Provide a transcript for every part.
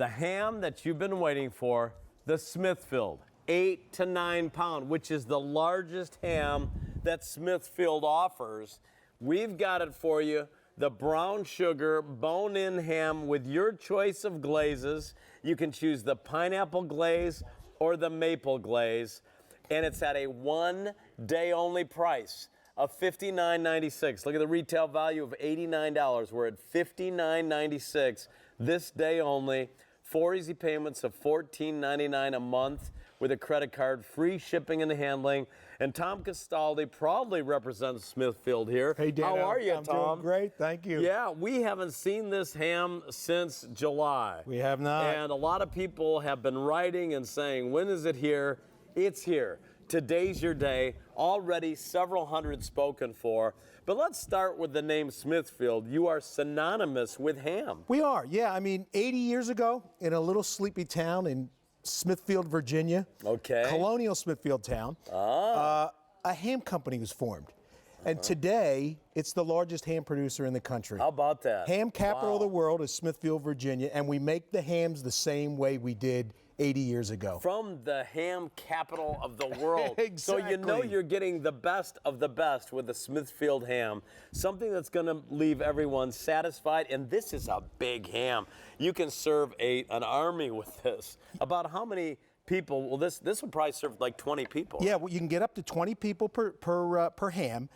the ham that you've been waiting for, the Smithfield, 8 to 9 pound, which is the largest ham that Smithfield offers. We've got it for you, the brown sugar bone-in ham with your choice of glazes. You can choose the pineapple glaze or the maple glaze, and it's at a one-day-only price of $59.96. Look at the retail value of $89. We're at $59.96 this day only. 4 easy payments of $14.99 a month with a credit card, free shipping and handling. And Tom Castaldi proudly represents Smithfield here. Hey, Dan. How are you, I'm Tom? doing great, thank you. Yeah, we haven't seen this ham since July. We have not. And a lot of people have been writing and saying, when is it here? It's here. Today's your day. Already several hundred spoken for. But let's start with the name Smithfield. You are synonymous with ham. We are, yeah. I mean, 80 years ago, in a little sleepy town in Smithfield, Virginia, colonial Smithfield town, a ham company was formed. And today, it's the largest ham producer in the country. How about that? Ham capital of the world is Smithfield, Virginia, and we make the hams the same way we did 80 years ago. From the ham capital of the world. Exactly. So you know you're getting the best of the best with the Smithfield ham. Something that's going to leave everyone satisfied. And this is a big ham. You can serve an army with this. About how many people? Well, this will probably serve like 20 people. Yeah, well, you can get up to 20 people per ham.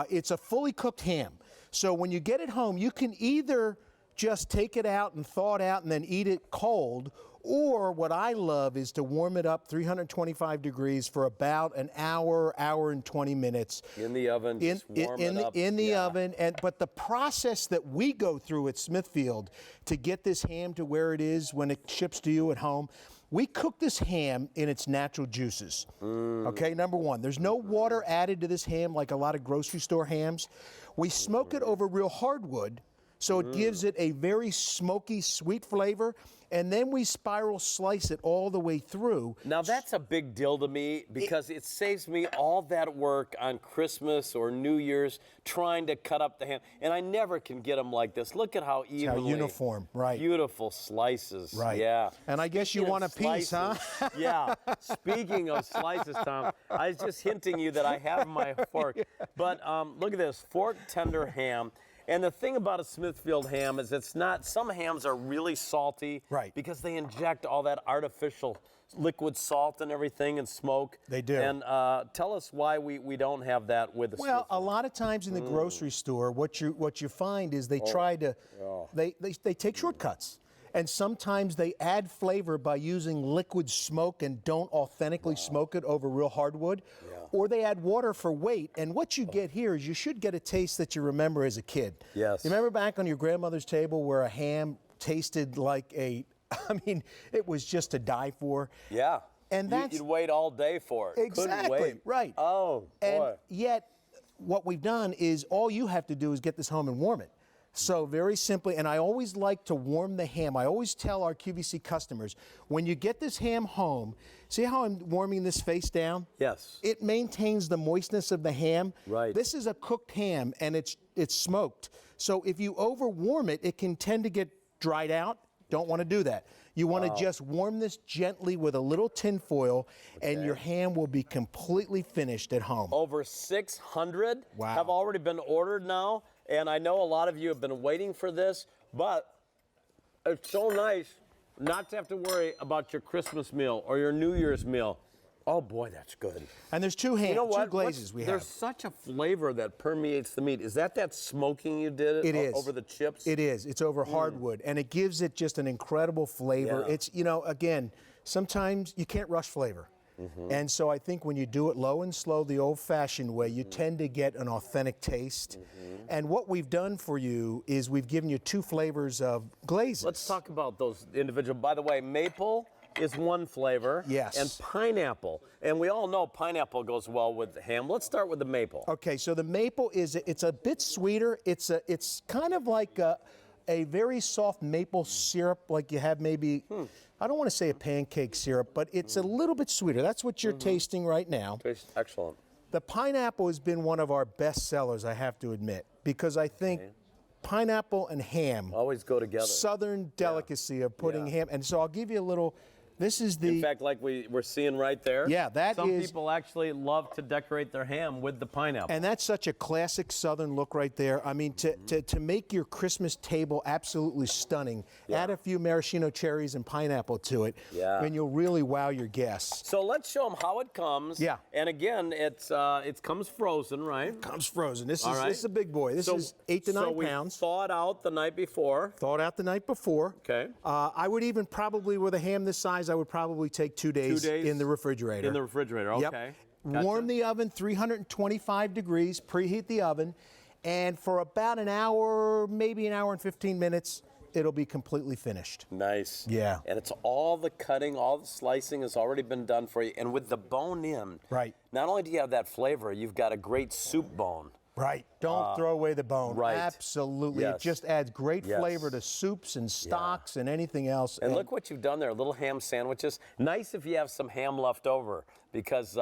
It's a fully cooked ham. So when you get it home, you can either just take it out and thaw it out and then eat it cold, or what I love is to warm it up 325 degrees for about an hour, hour and 20 minutes. In the oven, just warm it up. In the oven. But the process that we go through at Smithfield to get this ham to where it is when it ships to you at home, we cook this ham in its natural juices. Okay, number one, there's no water added to this ham like a lot of grocery store hams. We smoke it over real hardwood, so it gives it a very smoky, sweet flavor, and then we spiral slice it all the way through. Now that's a big deal to me because it saves me all that work on Christmas or New Year's trying to cut up the ham, and I never can get them like this. Look at how evenly. How uniform, right. Beautiful slices. Right. Yeah. And I guess you want a piece, huh? Yeah. Speaking of slices, Tom, I was just hinting you that I have my fork. But look at this, fork tender ham. And the thing about a Smithfield ham is it's not, some hams are really salty. Right. Because they inject all that artificial liquid salt and everything and smoke. They do. And tell us why we don't have that with the Well, a lot of times in the grocery store, what you find is they try to, they take shortcuts. And sometimes they add flavor by using liquid smoke and don't authentically smoke it over real hardwood. Or they add water for weight. And what you get here is you should get a taste that you remember as a kid. Yes. You remember back on your grandmother's table where a ham tasted like I mean, it was just to die for. Yeah. And you'd wait all day for it. Exactly. Couldn't wait. Right. Oh, boy. And yet, what we've done is all you have to do is get this home and warm it. So very simply, and I always like to warm the ham. I always tell our QVC customers, when you get this ham home, see how I'm warming this face down? Yes. It maintains the moistness of the ham. Right. This is a cooked ham, and it's smoked. So if you overwarm it, it can tend to get dried out. Don't want to do that. You want to just warm this gently with a little tin foil, and your ham will be completely finished at home. Over 600 have already been ordered now. And I know a lot of you have been waiting for this, but it's so nice not to have to worry about your Christmas meal or your New Year's meal. Oh boy, that's good. And there's two hams, two glazes we have. There's such a flavor that permeates the meat. Is that smoking you did It is. over the chips? It is. It's over hardwood, and it gives it just an incredible flavor. Yeah. It's, again, sometimes you can't rush flavor. And so I think when you do it low and slow, the old-fashioned way, you tend to get an authentic taste. And what we've done for you is we've given you 2 flavors of glazes. Let's talk about those individual. By the way, maple is one flavor. Yes. And pineapple. And we all know pineapple goes well with ham. Let's start with the maple. Okay, so the maple it's a bit sweeter. It's kind of like a very soft maple syrup, like you have maybe, I don't want to say a pancake syrup, but it's a little bit sweeter. That's what you're tasting right now. Tastes excellent. The pineapple has been one of our best sellers, I have to admit, because I think pineapple and ham. Always go together. Southern delicacy of putting ham. And so I'll give you a little. This is the. In fact, like we're seeing right there. Yeah, that Some is. people actually love to decorate their ham with the pineapple. And that's such a classic Southern look right there. I mean, to make your Christmas table absolutely stunning, add a few maraschino cherries and pineapple to it, and you'll really wow your guests. So let's show them how it comes. Yeah. And again, it comes frozen, right? Comes frozen. This All right. is a big boy. This is 8 to 9 pounds. So we thawed out the night before. Thawed out the night before. Okay. I would even probably, with a ham this size, I would probably take 2 days, 2 days in the refrigerator. In the refrigerator, okay. Yep. Gotcha. Warm the oven 325 degrees, preheat the oven, and for about an hour, maybe an hour and 15 minutes, it'll be completely finished. Nice. Yeah. And it's all the cutting, all the slicing has already been done for you. And with the bone in, Right. not only do you have that flavor, you've got a great soup bone. Right. Don't throw away the bone. right. Absolutely. Yes. It just adds great Yes. flavor to soups and stocks and anything else. And look what you've done there, little ham sandwiches. Nice if you have some ham left over, because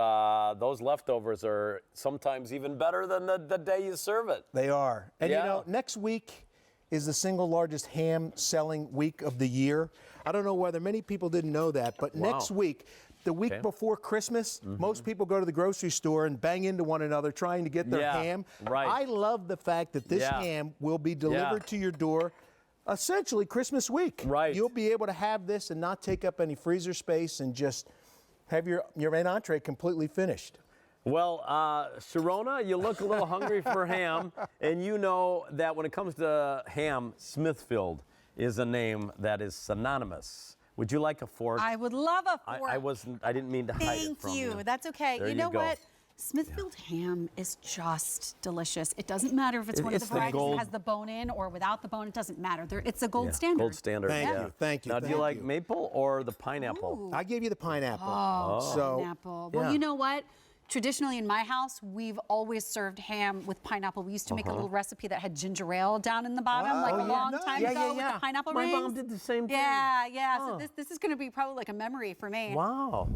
those leftovers are sometimes even better than the day you serve it. They are. And Yeah. you know, next week is the single largest ham selling week of the year. I don't know whether many people didn't know that, but next week, the week before Christmas, most people go to the grocery store and bang into one another trying to get their ham. Right. I love the fact that this ham will be delivered to your door essentially Christmas week. Right. You'll be able to have this and not take up any freezer space and just have your main entree completely finished. Well, Sharona, you look a little hungry for ham, and you know that when it comes to ham, Smithfield is a name that is synonymous. Would you like a fork? I would love a fork. I didn't mean to hide it from you. Thank you. That's okay. There you know you go. what? Smithfield ham is just delicious. It doesn't matter if it's one of It's the the varieties gold- that has the bone in or without the bone. It doesn't matter. It's a gold standard. Gold standard. Thank yeah. you, thank you, Now, do thank you like you. maple or the pineapple? Ooh. I gave you the pineapple. Oh, So pineapple. Well, Yeah. you know what? Traditionally in my house, we've always served ham with pineapple. We used to make a little recipe that had ginger ale down in the bottom, like a long time Yeah, ago yeah, yeah. with the pineapple My rings. mom did the same thing. Yeah, yeah. Huh. So this is going to be probably like a memory for me. Wow.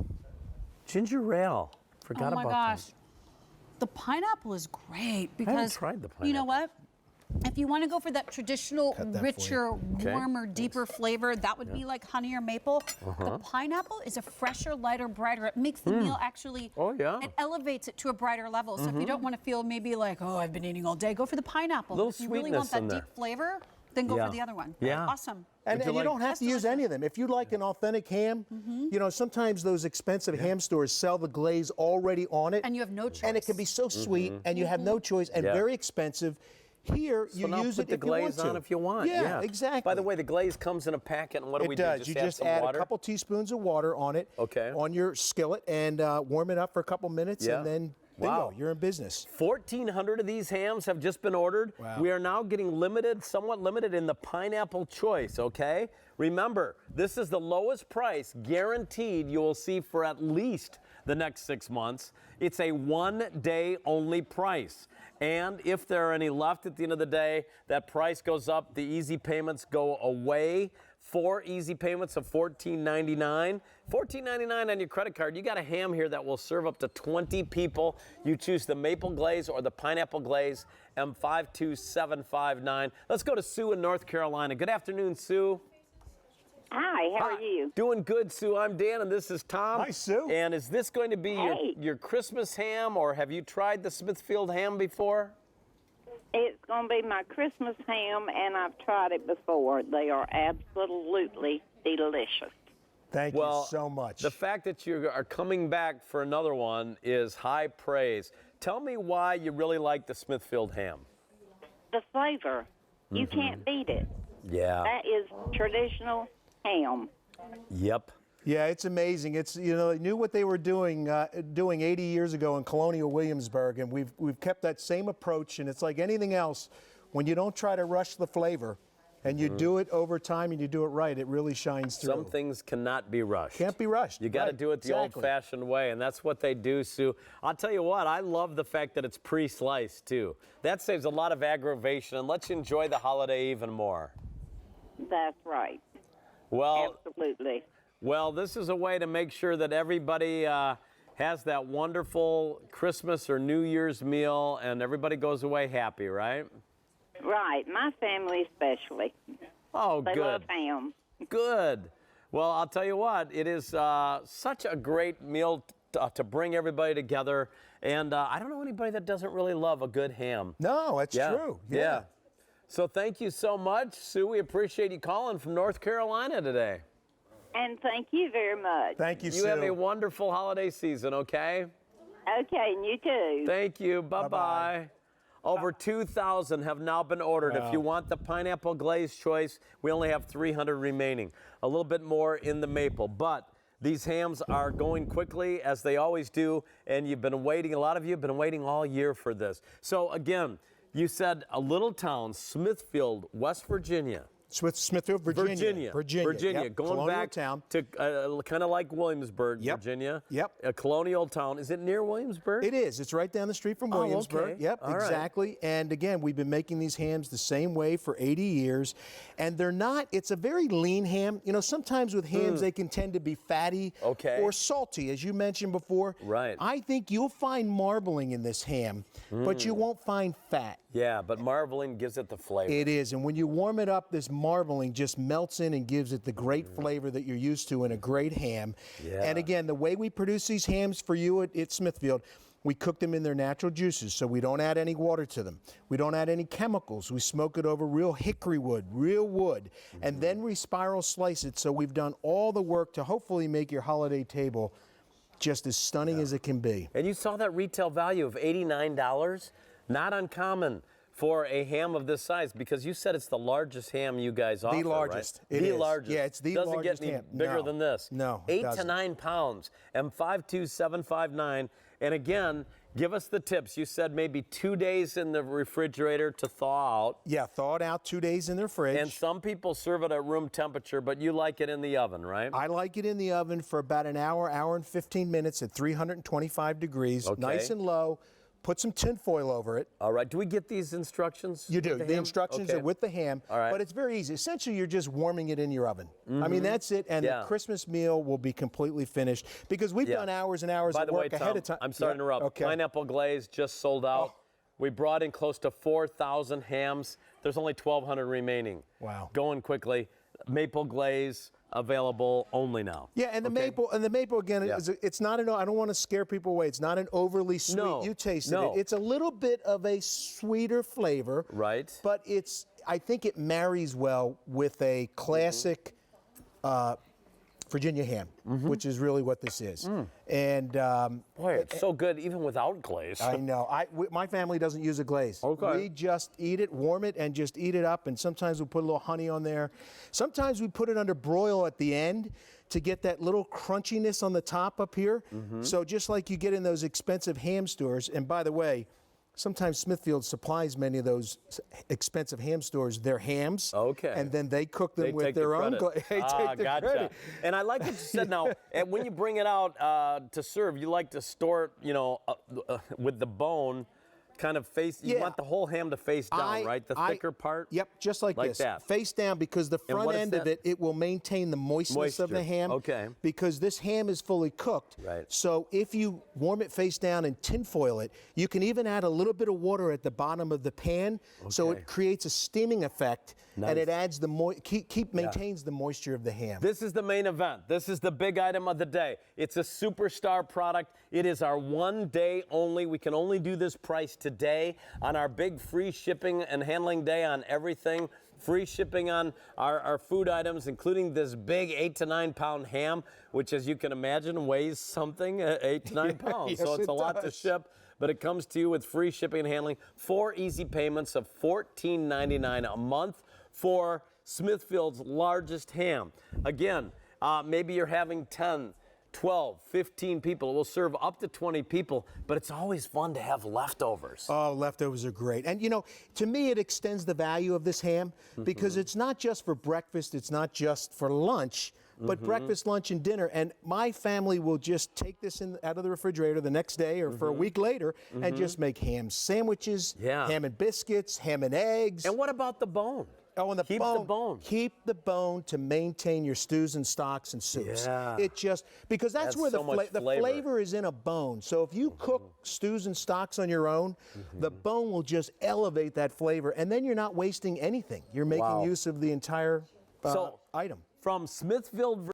Ginger ale. Forgot Oh my about gosh. that. The pineapple is great because tried the you know pineapple. what? If you want to go for that traditional, Cut that for richer, Okay. warmer, deeper flavor, that would be like honey or maple. The pineapple is a fresher, lighter, brighter. It makes the meal actually, Oh, yeah. it elevates it to a brighter level. So if you don't want to feel maybe like, oh, I've been eating all day, go for the pineapple. Little If you really want sweetness in that there. deep flavor, then go Yeah. for the other one. Yeah. Awesome. And, Would and you you don't have That's to use delicious. any of them. If you like an authentic ham, you know, sometimes those expensive ham stores sell the glaze already on it. And you have no choice. And it can be so sweet, and you have no choice, and Yeah. very expensive. Here, So you now use put it the if you want glaze to. on if you want. Yeah, exactly. By the way, the glaze comes in a packet, and what do it we does. do? You just some add water? a couple teaspoons of water on it, Okay. on your skillet, and warm it up for a couple minutes, Yeah. and then bingo, Wow. you're in business. 1,400 of these hams have just been ordered. Wow. We are now getting limited, somewhat limited in the pineapple choice, okay? Remember, this is the lowest price guaranteed you will see for at least the next 6 months. It's a one-day only price. And if there are any left at the end of the day, that price goes up. The easy payments go away. 4 easy payments of $14.99. $14.99 on your credit card. You got a ham here that will serve up to 20 people. You choose the maple glaze or the pineapple glaze, M52759. Let's go to Sue in North Carolina. Good afternoon, Sue. Hi, how are you? Doing good, Sue. I'm Dan, and this is Tom. Hi, Sue. And is this going to be Hey. your Christmas ham, or have you tried the Smithfield ham before? It's going to be my Christmas ham, and I've tried it before. They are absolutely delicious. Thank Well, you so much. The fact that you are coming back for another one is high praise. Tell me why you really like the Smithfield ham. The flavor, you Mm-hmm. can't beat it. Yeah. That is traditional ham. Yep. Yeah, it's amazing. It's, you know, they knew what they were doing 80 years ago in Colonial Williamsburg, and we've kept that same approach. And it's like anything else, when you don't try to rush the flavor, and you do it over time and you do it right, it really shines through. Some things cannot be rushed. Can't be rushed. You got to Right, do it the exactly. old-fashioned way, and that's what they do, Sue. I'll tell you what, I love the fact that it's pre-sliced, too. That saves a lot of aggravation and lets you enjoy the holiday even more. That's right. Well, Absolutely. Well, this is a way to make sure that everybody has that wonderful Christmas or New Year's meal and everybody goes away happy, right? Right, my family especially. Oh, They good. love ham. Good. Well, I'll tell you what, it is such a great meal to bring everybody together. And I don't know anybody that doesn't really love a good ham. No, that's Yeah. true. Yeah. So thank you so much, Sue. We appreciate you calling from North Carolina today. And thank you very much. Thank you, You Sue. have a wonderful holiday season, okay? Okay, and you too. Thank you. Bye-bye. Bye-bye. Over 2,000 have now been ordered. If you want the pineapple glaze choice, we only have 300 remaining. A little bit more in the maple, but these hams are going quickly, as they always do, and you've been waiting. A lot of you have been waiting all year for this. So again, you said a little town, Smithfield, West Virginia. Smithfield, Virginia. Virginia. Yep. Going Colonial back town. to kind of like Williamsburg, Yep. Virginia. Yep. A colonial town. Is it near Williamsburg? It is. It's right down the street from Williamsburg. okay. Yep, All right. exactly. And again, we've been making these hams the same way for 80 years. And they're not, it's a very lean ham. You know, sometimes with hams, they can tend to be fatty Okay. or salty, as you mentioned before. Right. I think you'll find marbling in this ham, but you won't find fat. Yeah, but marbling gives it the flavor. It is, and when you warm it up, this marbling just melts in and gives it the great flavor that you're used to in a great ham. Yeah. And again, the way we produce these hams for you at Smithfield, we cook them in their natural juices, so we don't add any water to them. We don't add any chemicals. We smoke it over real hickory wood, real wood, and then we spiral slice it. So we've done all the work to hopefully make your holiday table just as stunning as it can be. And you saw that retail value of $89? Not uncommon for a ham of this size, because you said it's the largest ham you guys offer, largest. right? It the is. largest. Yeah, it's the doesn't largest get any ham. bigger No. than this. No, it 8 to doesn't. 9 pounds. M52759. And again, give us the tips. You said maybe 2 days in the refrigerator to thaw out. Yeah, thaw it out 2 days in their fridge. And some people serve it at room temperature, but you like it in the oven, right? I like it in the oven for about an hour, hour and 15 minutes at 325 degrees, Okay. nice and low. Put some tin foil over it. All right. Do we get these instructions? You do. with The ham? instructions Okay. are with the ham, All right. but it's very easy. Essentially, you're just warming it in your oven. I mean, that's it, and Yeah. the Christmas meal will be completely finished because we've Yeah. done hours and hours By of the work way, ahead Tom, of time. I'm sorry to interrupt. Okay. Pineapple glaze just sold out. Oh. We brought in close to 4,000 hams. There's only 1,200 remaining. Wow. Going quickly. Maple glaze available only now. Yeah, and the maple again, it's not an. I don't want to scare people away. It's not an overly sweet. No, You tasted no. it. It's a little bit of a sweeter flavor. Right. But I think it marries well with a classic Virginia ham, which is really what this is. And Boy, it's so good even without glaze. I know. My family doesn't use a glaze. Okay. We just eat it, warm it, and just eat it up. And sometimes we put a little honey on there. Sometimes we put it under broil at the end to get that little crunchiness on the top up here. So just like you get in those expensive ham stores. And by the way, sometimes Smithfield supplies many of those expensive ham stores their hams. Okay. And then they cook them They with take the their own credit. glaze. They take the Gotcha. credit. And I like what you said now. And when you bring it out to serve, you like to store it, with the bone kind of face. You Yeah. want the whole ham to face down, right? The thicker part. Yep, just like this. that. Face down, because the front what is end of that? it will maintain the moistness of the Moisture. ham. Okay. Because this ham is fully cooked. Right. So if you warm it face down and tin foil it, you can even add a little bit of water at the bottom of the pan, so Okay. it creates a steaming effect, Nice. and it adds the maintains the moisture of the ham. This is the main event. This is the big item of the day. It's a superstar product. It is our 1 day only. We can only do this price today on our big free shipping and handling day on everything. Free shipping on our food items, including this big 8 to 9 pound ham, which, as you can imagine, weighs something 8 to 9 pounds. Yes, So it's it a lot to does. ship. But it comes to you with free shipping and handling. 4 easy payments of $14.99 a month for Smithfield's largest ham. Again, maybe you're having 10, 12, 15 people. It will serve up to 20 people, but it's always fun to have leftovers. Oh, leftovers are great. And to me, it extends the value of this ham because it's not just for breakfast, it's not just for lunch, but breakfast, lunch, and dinner. And my family will just take this out of the refrigerator the next day or for a week later and just make ham sandwiches, Yeah. ham and biscuits, ham and eggs. And what about the bone? Oh, and the Keep bone. the bone. Keep the bone to maintain your stews and stocks and soups. Yeah. It just, because that's Adds where so much the flavor. flavor is in a bone. So if you cook stews and stocks on your own, the bone will just elevate that flavor, and then you're not wasting anything. You're making Wow. use of the entire So- item. From Smithfield,